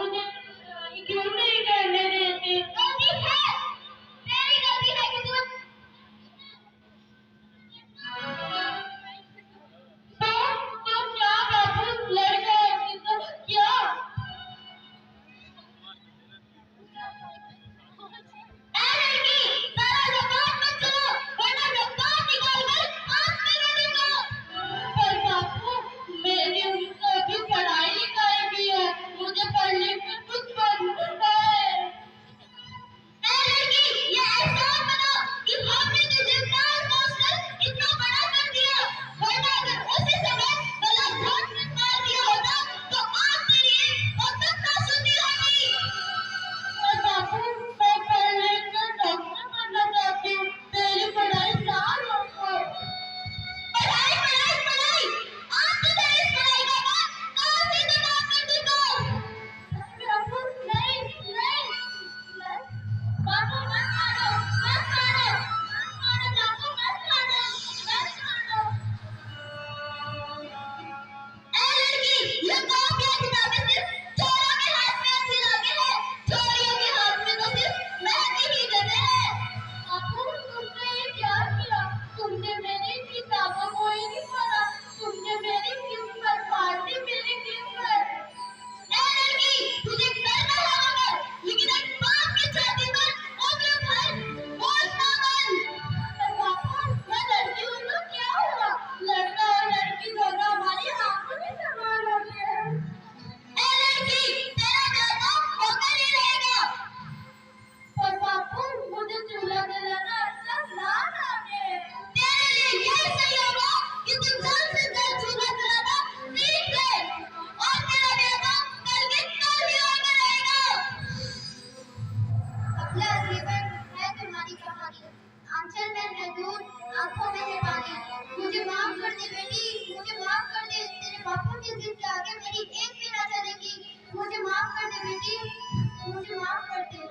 मुझे क्यों नहीं करने देते? गलती है, तेरी गलती है कि तू तो क्या बाबू लड़का तो क्या? ए लड़की, सारा जवाब मत सुनो, वरना जवाब निकाल कर आंख में ले दूंगा। पर बापू मेरी उनका अभी पढ़ाई लिखाई भी है, मुझे पढ़ लिख कर कुछ बनना है। ए लड़की, ये एहसान मना कि हमने तुझे पाल पोस कर इतना बड़ा कर दिया, वरना अगर उसी समय गलत हाथ में मार दिया होता तो आज तेरी एक औसत ना सुनती होती। पर बापू मैं पढ़ लिख कर डॉक्टर बनना चाहती हूँ, तेरी पढ़ाई साल हो गई। पढ़ाई पढ़ाई पढ़ाई, आज तो तेरी इस पढ़ाई का बात कल से तमाम कर दूंगा। बापू नहीं नहीं बाबू मत मारो, मत मारो, मत मारो बाबू, मत मारो, मत मारो। ए लड़की, ये कॉपियां किताबें सिर्फ चोरों के हाथ में अच्छी लगती है, चोरियों के हाथ में तो सिर्फ मेहंदी ही देते हैं। बापू तुमने ये क्या किया? तुमने मेरी किताबों को ही नहीं पढ़ा, तुमने मेरी किस्मत पार्टी मेरी किस्मत। ए लड़की, तुझे डरना है मगर, लेकिन एक बाप की छाती पर उम्र भर बोझ ना बन। पर बापू मैं लड़की हूँ तो क्या हुआ? लड़का और लड़की दोनों हमारी आंखों में समान होते हैं। ए लड़की, तेरा डर तो होकर ही रहेगा। पर बापू मुझे चूल्हा जलाना अच्छा ना लगे। तेरे लिए यह सही होगा कि तू जल्द से जल्द चूल्हा जलाना सीख ले, और तेरा ब्याह कल के कल ही होकर रहेगा। अगला जीवन है तुम्हारी कहानी, आंचल में है दूध, आंखों में है पानी। मुझे माफ कर दे बेटी, मुझे माफ कर दे, तेरे बापू की जिद के आगे मेरी एक भी ना चलेगी। मुझे माफ कर दे बेटी, मुझे माफ कर दे।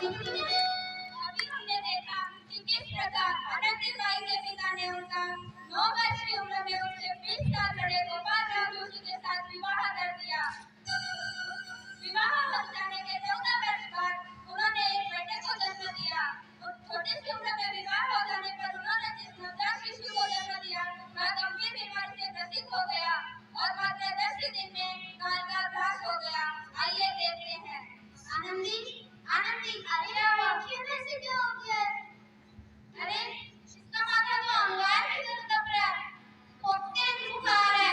अभी हमने देखा कि किस प्रकार अनंतबाई के पिता ने उनका 9 वर्ष की उम्र में उनसे 20 साल बड़े गोपाल राव जोशी के साथ विवाह कर दिया। विवाह हो जाने के 14 वर्ष बाद उन्होंने एक बेटे को जन्म दिया। छोटी सी उम्र में विवाह हो जाने पर उन्होंने जिस नवजात शिशु को जन्म दिया वह गंभीर बीमारी से ग्रसित हो गया और मात्र 10 ही दिन में काल का ग्रास हो गया। आइए देखते हैं। आनंदी, आनंदी, अरे आखिर ऐसे क्या हो गया है? अरे इसका माथा तो अंगार की तरह दब रहा है, बहुत तेज बुखार है।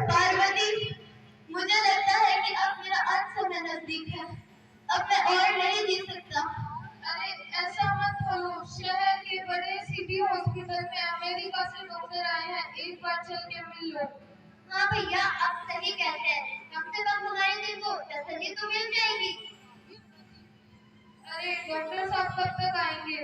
पार्वती, मुझे लगता है कि अब मेरा अंत समय नजदीक है। अब मैं और नहीं जी सकता। अरे ऐसा मत करो, शहर के बड़े सिटी हॉस्पिटल में अमेरिका से डॉक्टर आए हैं, एक बार चल के मिल लो। हाँ भैया, आप सही कहते हैं। कम से कम हमारे दिल को तसल्ली तो मिल जाएगी। अरे डॉक्टर साहब कब तक आएंगे?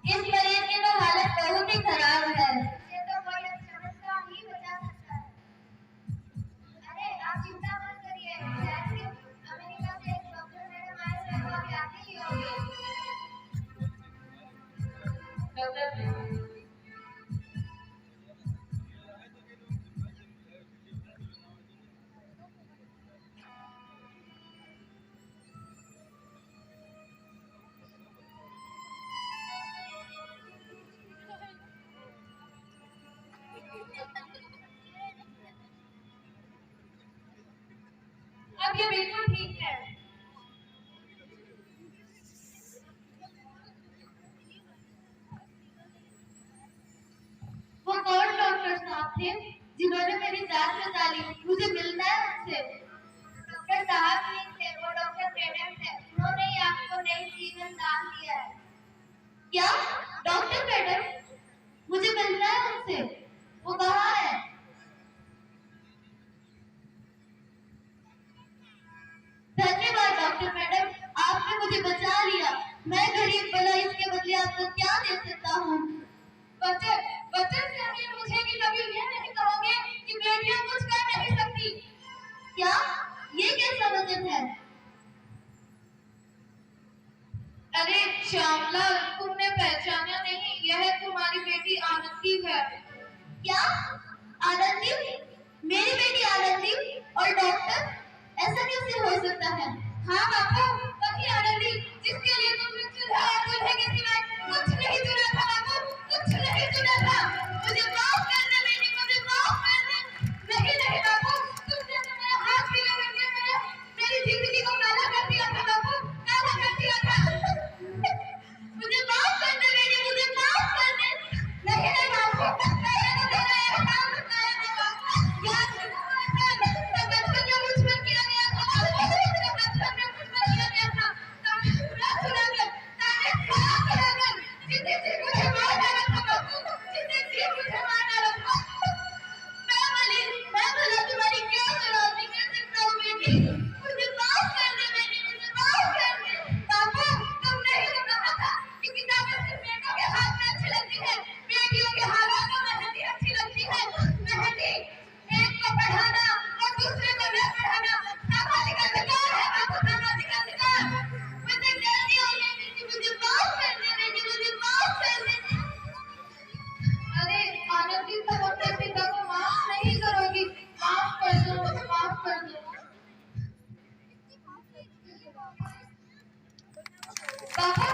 इस मरीज की तो हालत बहुत ही खराब है। ये तो कोई समस्या ही बचा सकता है। अरे आप चिंता मत करिए, शायद कि अमेरिका से एक डॉक्टर मैडम आए हैं, वो अभी आते ही होंगे। डॉक्टर अब ये बिल्कुल ठीक है। वो कौन डॉक्टर साहब थे जिन्होंने मेरी जान बचा ली? मुझे मिलना है उनसे। डॉक्टर साहब नहीं थे, वो डॉक्टर मैडम थे, उन्होंने ही आपको नई जीवन दान दिया है। क्या? Doctor madam? मुझे मिलना है उनसे। वो कहाँ है? धन्यवाद डॉक्टर मैडम, आपने मुझे बचा लिया। मैं गरीब भला इसके बदले आपको क्या दे सकता हूँ? वचन वचन चाहिए मुझे कि कभी ये नहीं कहोगे कि बेटियां कुछ कर नहीं सकती। क्या? ये कैसा वचन है? अरे श्यामलाल, तुमने पहचाना नहीं, यह तुम्हारी बेटी आनंदी है। क्या? आनंदी? मेरी बेटी आनंदी? और डॉक्टर? ऐसा कैसे हो सकता है? हाँ बापू, वही आनंदी जिसके लिए तुमने चूल्हा और दूल्हे के सिवाय कुछ नहीं चुना था। बापू, कुछ नहीं चुना था। मुझे माफ कर दे बेटी, मुझे माफ कर दे। नहीं नहीं बापू, तुमने तो मेरा हाथ भी लगा के मेरी जिंदगी को काला कर दिया था। बापू, काला कर दिया था। मुझे माफ कर दे बेटी, मुझे माफ कर दे। नहीं नहीं बापू, मैंने तो तेरा एहसान बताया था बापू। याद रखो, बचपन में मुझ पर किया गया था। बचपन में मुझ पर किया गया था। तुमने सुना सुनाकर, ताने सुनाकर, जितने जी मुझे मार डाला था बापू, जितने जी मुझे मार डाला था। मैं भला तुम्हारी क्या सलामी कर सकता हूँ बेटी? मुझे माफ कर दे बेटी, मुझे माफ कर दे। बापू, तुमने ही तो कहा था कि किताबें सिर्फ बेटों के हाथ में अच्छी लगती है, बेटियों के हाथों में मेहंदी अच्छी लगती है। मेहंदी एक को पढ़ाना और दूसरे को न पढ़ाना सामाजिक अधिकार है बापू, सामाजिक अधिकार। मुझे गलती हो गई बेटी, मुझे माफ कर दे बेटी, मुझे माफ कर दे। अरे आनंदी, तुम अपने पिता को माफ नहीं करोगी? माफ कर दो, माफ कर दो। पापा